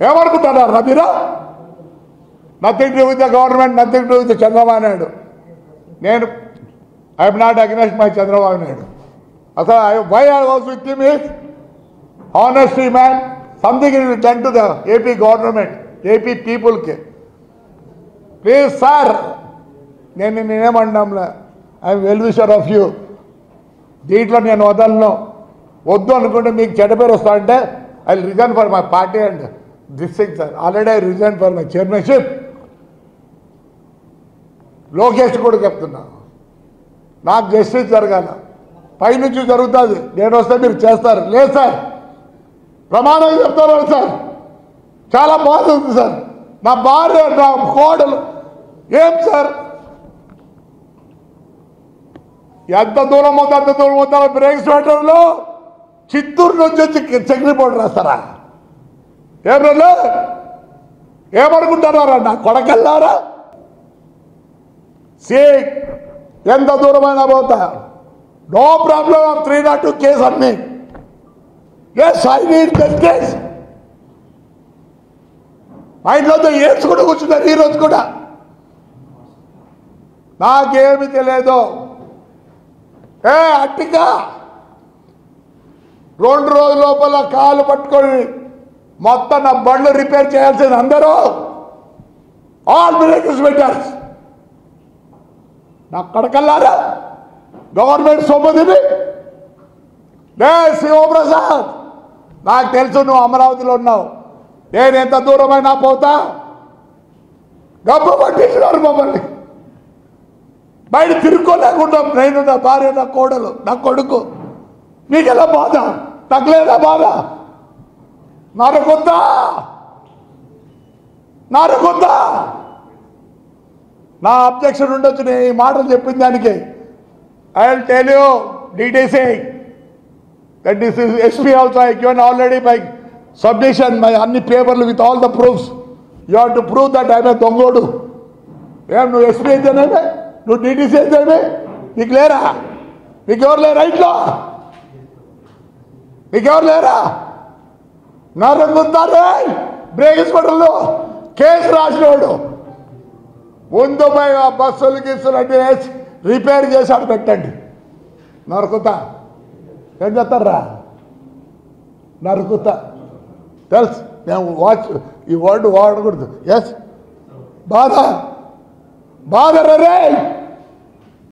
ఏమనుకుంటున్నారా మీరు? Nothing to with the government, nothing to with Chandrababu Naidu. నేను I'm not against my Chandrababu Naidu. అసలు why I was with him is honesty man, something is done to the AP government, AP పీపుల్కి. Please sir, నేనేమన్నాంలే, I'm well wisher of you. దీంట్లో నేను వదలను. వద్దు అనుకుంటే మీకు చెడ్డ పేరు వస్తా అంటే I resign for my party and this thing sir. Already I resign for my chairmanship. Lokesh కూడా చెప్తున్నా, నాకు జస్టిస్ జరగాల, పైనుంచి జరుగుతుంది, నేను వస్తే మీరు చేస్తారు. లేదు సార్, ప్రమాణం చెప్తాను సార్, చాలా బాధ ఉంది సార్. నా భార్య, నా కోడలు, ఏం సార్ ఎంత దూరం అవుతా అంత దూరం అవుతారో బ్రేక్ స్వెటర్లో చిత్తూరు నుంచి వచ్చి చెక్ రిపోర్ట్ రాస్తారా? ఏమన్నా ఏమనుకుంటున్నారా? నా కొడకెళ్ళారా? ఎంత దూరమైనా పోతా, నో ప్రాబ్లం ఆఫ్ 302 కేసు అన్ని. Yes, I need justice. మా ఇంట్లో ఏడ్చుకుంటూ కూర్చున్నారు ఈరోజు కూడా. నాకేమి తెలియదు. అట్టిగా 2 రోజుల లోపల కాలు పట్టుకొని మొత్తం నా బండ్లు రిపేర్ చేయాల్సింది అందరూ, ఆల్ మినిస్టర్స్ పెట్టారు. నా కడకల్లారా గవర్నమెంట్ సొమ్ముదిని. శివప్రసాద్, నాకు తెలుసు నువ్వు అమరావతిలో ఉన్నావు, నేను ఎంత దూరమైనా పోతా. డబ్బు పట్టించినారు మమ్మల్ని, బయట తిరుక్కోలేకుండా నేను, నా భార్య, నా కోడలు, నా కొడుకు. మీకెలా బాధ? తగ్గలేదా బాధ? నరుకుందా నరుకుందా? నా అబ్జెక్షన్ ఉండొచ్చు నేను ఈ మాటలు చెప్పిన దానికి. I will tell you details that this is SP also I given already by submission my అన్ని పేపర్లు with all the proofs. You have to prove that I may దొంగోడు. ఏం నువ్వు ఎస్పీ అయితేనేమే, నువ్వు డీటీసీ అయితేనే, నీకు లేరా? నీకెవరు లేరా ఇంట్లో? నీకెవరు లేరా? నరుకుంటారే బ్రేక్ హాస్పిటల్లో కేసు రాసినోడు ముందు పోయి ఆ బస్సులు గీసులు అన్నీ వేసి రిపేర్ చేశాడు పెట్టండి. నరుకుతా ఏం చేస్తారా? నరుకుతా తెలుసు. నేను ఈ వర్డ్ వాడకూడదు. ఎస్, బాధ బాధ రే.